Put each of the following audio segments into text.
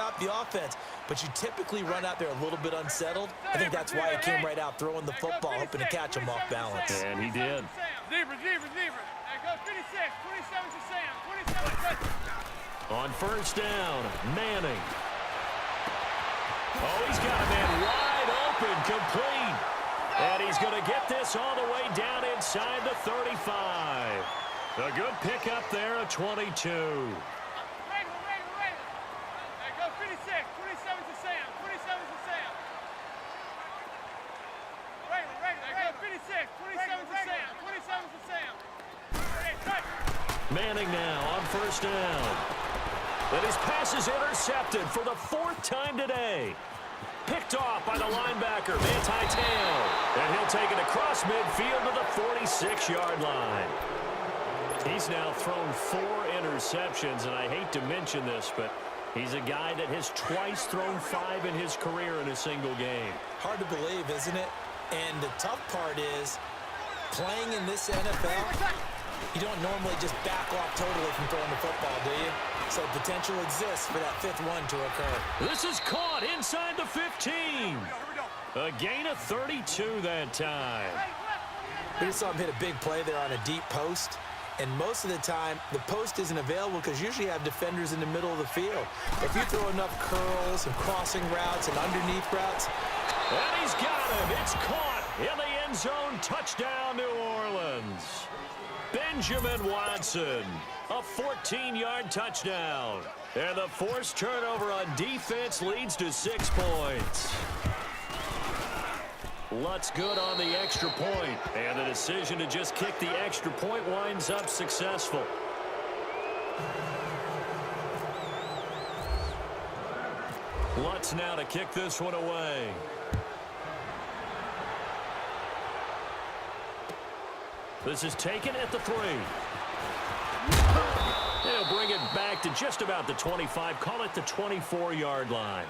stop the offense, but you typically run out there a little bit unsettled. I think that's why he came right out throwing the football, hoping to catch him off balance. And he did. On first down, Manning. Oh, he's got a man wide open, complete. And he's going to get this all the way down inside the 35. A good pickup there, a 22. Manning now on first down. And his pass is intercepted for the 4th time today. Picked off by the linebacker, Manti-Te'o. And he'll take it across midfield to the 46-yard line. He's now thrown 4 interceptions, and I hate to mention this, but he's a guy that has twice thrown 5 in his career in a single game. Hard to believe, isn't it? And the tough part is, playing in this NFL, you don't normally just back off totally from throwing the football, do you? So potential exists for that 5th one to occur. This is caught inside the 15. A gain of 32 that time. We just saw him hit a big play there on a deep post. And most of the time, the post isn't available because usually you have defenders in the middle of the field. If you throw enough curls and crossing routes and underneath routes. And he's got him. It's caught in the end zone. Touchdown, New Orleans. Benjamin Watson, a 14-yard touchdown. And the forced turnover on defense leads to 6 points. Lutz good on the extra point, and the decision to just kick the extra point winds up successful. Lutz now to kick this one away. This is taken at the 3. They'll bring it back to just about the 25, call it the 24-yard line.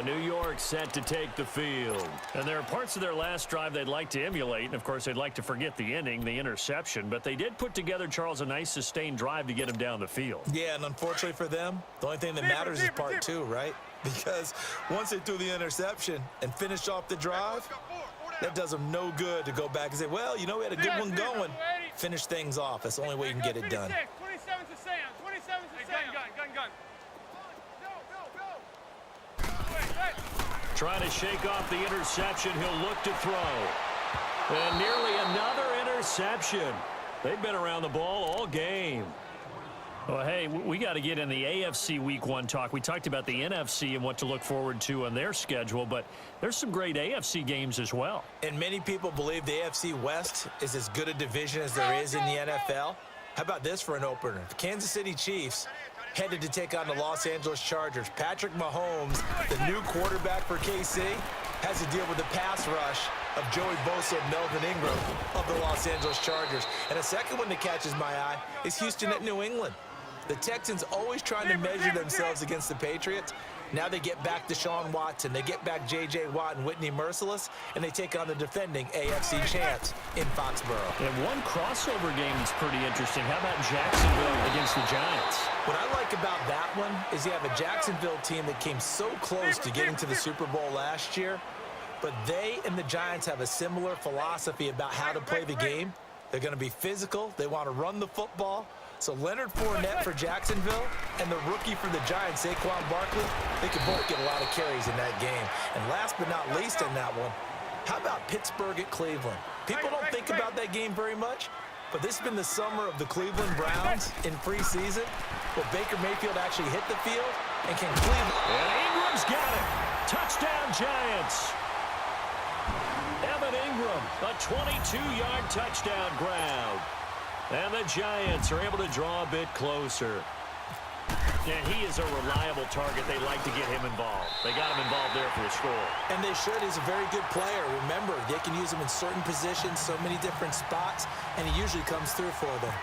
New York set to take the field. And there are parts of their last drive they'd like to emulate. And, of course, they'd like to forget the ending, the interception. But they did put together, Charles, a nice sustained drive to get him down the field. Yeah, and unfortunately for them, the only thing that matters is part 2, right? Because once they threw the interception and finished off the drive, that does them no good to go back and say, well, you know, we had a good one going. Finish things off. That's the only way you can get it done. 27's to Sam. 27's to Sam. Gun. Trying to shake off the interception. He'll look to throw. And nearly another interception. They've been around the ball all game. Well, hey, we got to get in the AFC Week 1 talk. We talked about the NFC and what to look forward to on their schedule, but there's some great AFC games as well. And many people believe the AFC West is as good a division as there is in the NFL. How about this for an opener? The Kansas City Chiefs headed to take on the Los Angeles Chargers. Patrick Mahomes, the new quarterback for KC, has to deal with the pass rush of Joey Bosa and Melvin Ingram of the Los Angeles Chargers. And a second one that catches my eye is Houston at New England. The Texans always trying to measure themselves against the Patriots. Now they get back Deshaun Watson. They get back J.J. Watt and Whitney Merciless, and they take on the defending AFC champs in Foxborough. And one crossover game is pretty interesting. How about Jacksonville against the Giants? What I like about that one is you have a Jacksonville team that came so close to getting to the Super Bowl last year, but they and the Giants have a similar philosophy about how to play the game. They're going to be physical. They want to run the football. So Leonard Fournette for Jacksonville and the rookie for the Giants, Saquon Barkley, they could both get a lot of carries in that game. And last but not least in that one, how about Pittsburgh at Cleveland? People don't think about that game very much, but this has been the summer of the Cleveland Browns in preseason. Well, Baker Mayfield actually hit the field, and can Cleveland... And Ingram's got it. Touchdown, Giants. Evan Ingram, a 22-yard touchdown grab. And the Giants are able to draw a bit closer. And he is a reliable target. They like to get him involved. They got him involved there for the score. And they should. He's a very good player. Remember, they can use him in certain positions, so many different spots, and he usually comes through for them.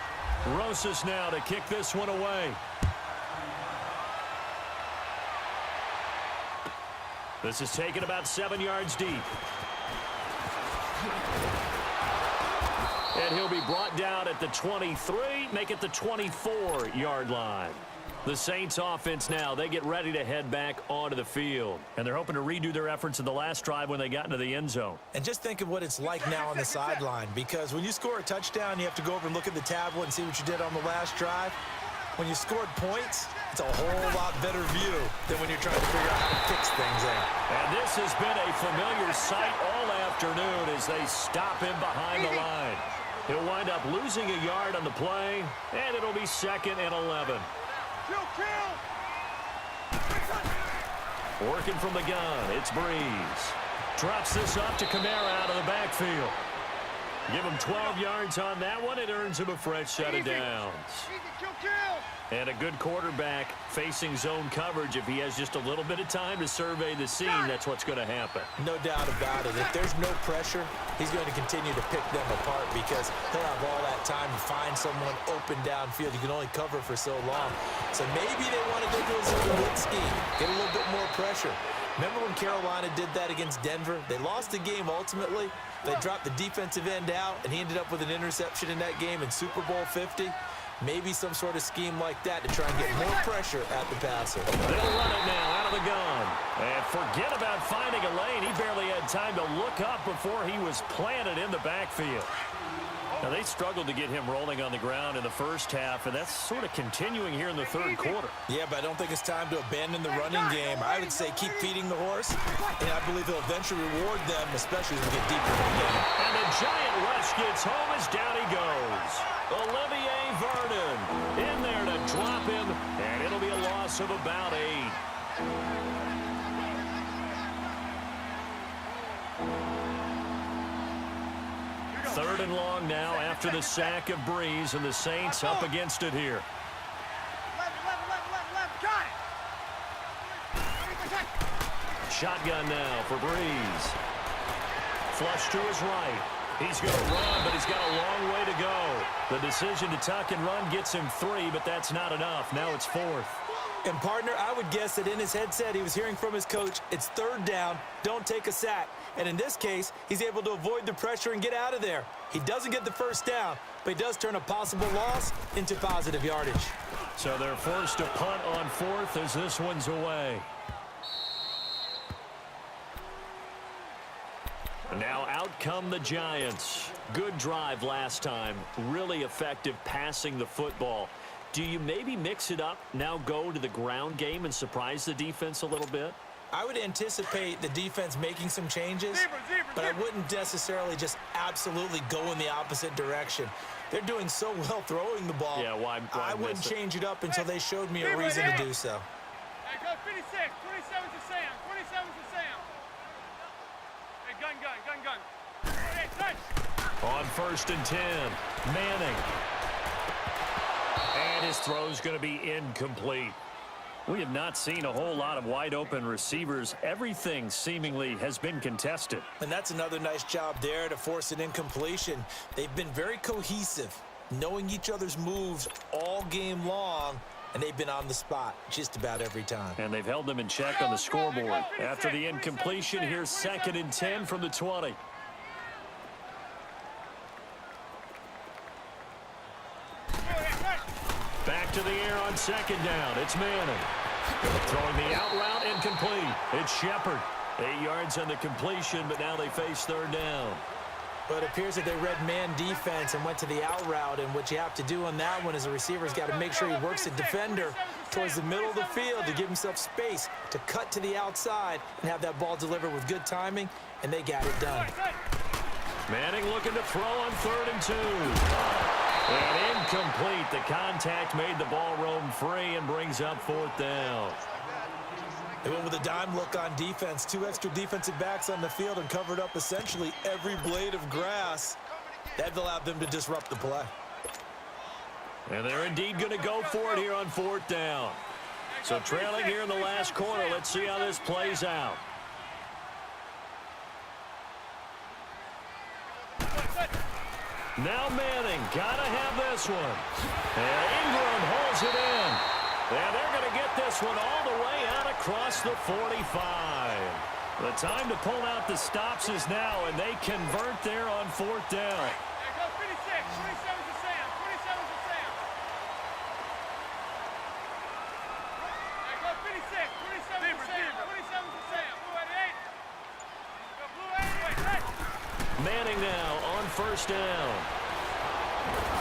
Rosas now to kick this one away. This is taken about 7 yards deep. And he'll be brought down at the 23, make it the 24-yard line. The Saints offense now, they get ready to head back onto the field. And they're hoping to redo their efforts in the last drive when they got into the end zone. And just think of what it's like now on the sideline, because when you score a touchdown, you have to go over and look at the tablet and see what you did on the last drive. When you scored points, it's a whole lot better view than when you're trying to figure out how to fix things there. And this has been a familiar sight all afternoon as they stop him behind the line. He'll wind up losing a yard on the play, and it'll be 2nd and 11. Working from the gun, it's Breeze. Drops this up to Kamara out of the backfield. Give him 12 yards on that one. It earns him a fresh set of downs. And a good quarterback facing zone coverage. If he has just a little bit of time to survey the scene, that's what's going to happen. No doubt about it. If there's no pressure, he's going to continue to pick them apart because he'll have all that time to find someone open downfield. You can only cover for so long. So maybe they want to go to a zone blitz scheme, get a little bit more pressure. Remember when Carolina did that against Denver? They lost the game ultimately. They dropped the defensive end out, and he ended up with an interception in that game in Super Bowl 50. Maybe some sort of scheme like that to try and get more pressure at the passer. They'll run it now out of the gun. And forget about finding a lane. He barely had time to look up before he was planted in the backfield. Now, they struggled to get him rolling on the ground in the first half, and that's sort of continuing here in the third quarter. Yeah, but I don't think it's time to abandon the running game. I would say keep feeding the horse, and I believe he'll eventually reward them, especially as we get deeper in the game. And the giant rush gets home as down he goes. Olivier Vernon in there to drop him, and it'll be a loss of about 8. Third and long now after the sack of Breeze, and the Saints up against it here. Shotgun now for Breeze. Flush to his right. He's going to run, but he's got a long way to go. The decision to tuck and run gets him 3, but that's not enough. Now it's 4th. And, partner, I would guess that in his headset he was hearing from his coach, it's 3rd down, don't take a sack. And in this case, he's able to avoid the pressure and get out of there. He doesn't get the first down, but he does turn a possible loss into positive yardage. So they're forced to punt on 4th as this one's away. Now out come the Giants. Good drive last time. Really effective passing the football. Do you maybe mix it up, now go to the ground game and surprise the defense a little bit? I would anticipate the defense making some changes, but I wouldn't necessarily just absolutely go in the opposite direction. They're doing so well throwing the ball. Yeah, why I wouldn't change it up until they showed me a reason to do so. Hey, go 56. 27 to Sam. 27 to Sam. Hey, gun. Hey, touch. On 1st and 10, Manning. And his throw's going to be incomplete. We have not seen a whole lot of wide-open receivers. Everything seemingly has been contested. And that's another nice job there to force an incompletion. They've been very cohesive, knowing each other's moves all game long, and they've been on the spot just about every time. And they've held them in check on the scoreboard. After the incompletion, here's 2nd and 10 from the 20. Back to the air on 2nd down. It's Manning. Throwing the out route incomplete. It's Shepard. 8 yards on the completion, but now they face 3rd down. But it appears that they read man defense and went to the out route, and what you have to do on that one is the receiver's got to make sure he works the defender towards the middle of the field to give himself space to cut to the outside and have that ball delivered with good timing, and they got it done. Manning looking to throw on 3rd and 2. And incomplete. The contact made the ball roam free and brings up 4th down. They went with a dime look on defense. 2 extra defensive backs on the field and covered up essentially every blade of grass. That allowed them to disrupt the play. And they're indeed going to go for it here on 4th down. So trailing here in the last quarter. Let's see how this plays out. Now Manning, gotta have this one. And Ingram holds it in. And they're going to get this one all the way out across the 45. The time to pull out the stops is now, and they convert there on 4th down. Hey, go 56. 27 to Sam. 27 to Sam. Manning now on first down.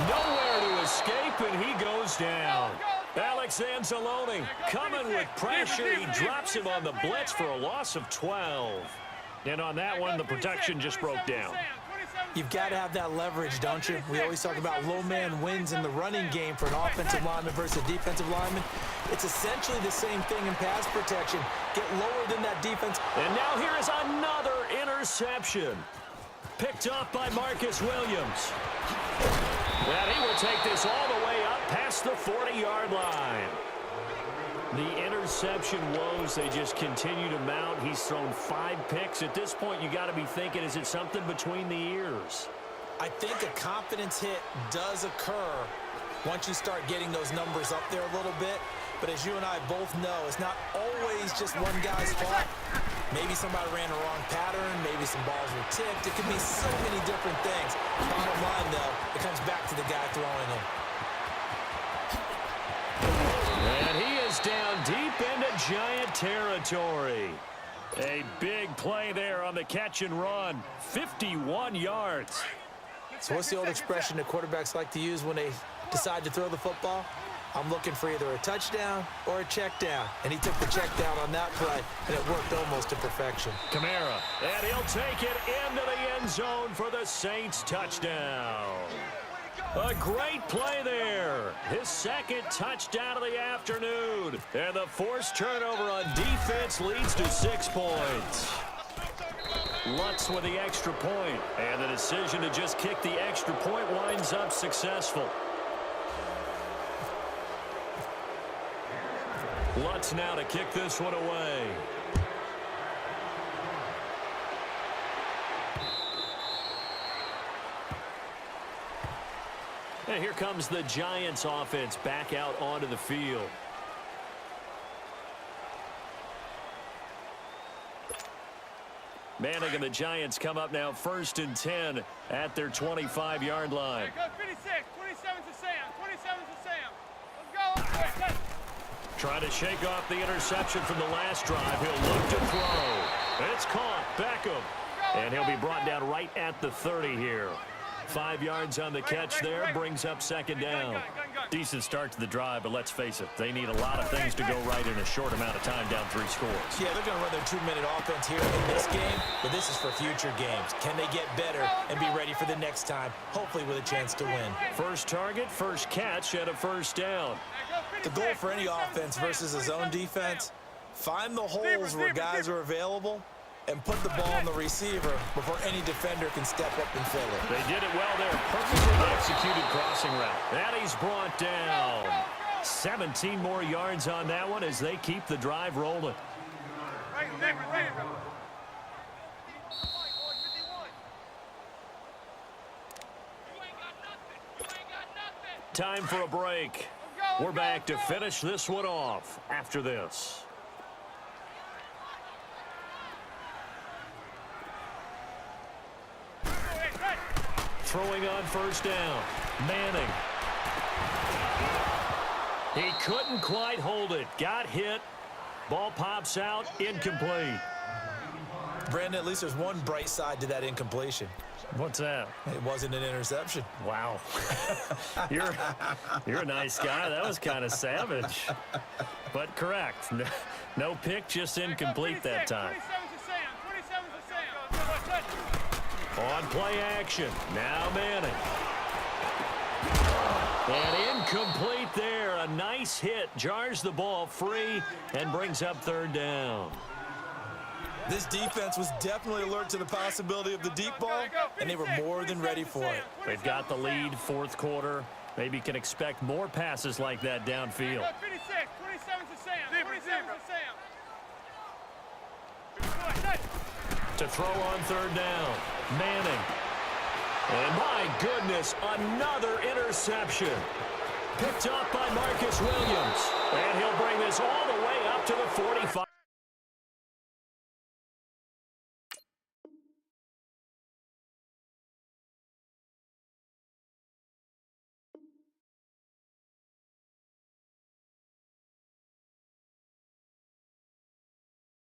Nowhere to escape, and he goes down. Alex Anzalone coming with pressure. He drops him on the blitz for a loss of 12. And on that one, the protection just broke down. You've got to have that leverage, don't you? We always talk about low man wins in the running game for an offensive lineman versus a defensive lineman. It's essentially the same thing in pass protection. Get lower than that defense. And now here is another interception. Picked off by Marcus Williams. And he will take this all the way up past the 40-yard line. The interception woes, they just continue to mount. He's thrown 5 picks. At this point, you got to be thinking, is it something between the ears? I think a confidence hit does occur once you start getting those numbers up there a little bit. But as you and I both know, it's not always just one guy's fault. Maybe somebody ran the wrong pattern. Maybe some balls were tipped. It could be so many different things. Bottom line, though, it comes back to the guy throwing it. And he is down deep into Giant territory. A big play there on the catch and run. 51 yards. So what's the old expression that quarterbacks like to use when they decide to throw the football? I'm looking for either a touchdown or a check down. And he took the check down on that play, and it worked almost to perfection. Kamara, and he'll take it into the end zone for the Saints touchdown. A great play there. His second touchdown of the afternoon. And the forced turnover on defense leads to 6 points. Lutz with the extra point. And the decision to just kick the extra point winds up successful. Lutz now to kick this one away. And here comes the Giants offense back out onto the field. Manning and the Giants come up now 1st and 10 at their 25-yard line. Go 56, 27 to Sam, 27 to Sam. Let's go. Trying to shake off the interception from the last drive. He'll look to throw. It's caught. Beckham. And he'll be brought down right at the 30 here. 5 yards on the catch there. Brings up 2nd down. Decent start to the drive, but let's face it, they need a lot of things to go right in a short amount of time down 3 scores. Yeah, they're going to run their 2-minute offense here in this game, but this is for future games. Can they get better and be ready for the next time, hopefully with a chance to win? First target, first catch, and a 1st down. The goal for any offense versus a zone defense, find the holes where guys are available and put the ball on the receiver before any defender can step up and fill it. They did it well there. Perfectly executed crossing route. And he's brought down. 17 more yards on that one as they keep the drive rolling. Time for a break. We're back to finish this one off after this. Throwing on 1st down. Manning. He couldn't quite hold it. Got hit. Ball pops out. Incomplete. Brandon, at least there's one bright side to that incompletion. What's that? It wasn't an interception. Wow. You're a nice guy. That was kind of savage. But correct. No pick, just incomplete that time. 27 to Sam. On play action. Now Manning. And incomplete there. A nice hit. Jars the ball free and brings up 3rd down. This defense was definitely alert to the possibility of the deep ball, and they were more than ready for it. They've got the lead 4th quarter. Maybe can expect more passes like that downfield. 56, 27 to Sam. 27 to Sam. To throw on 3rd down. Manning. And my goodness, another interception. Picked up by Marcus Williams. And he'll bring this all the way up to the 45.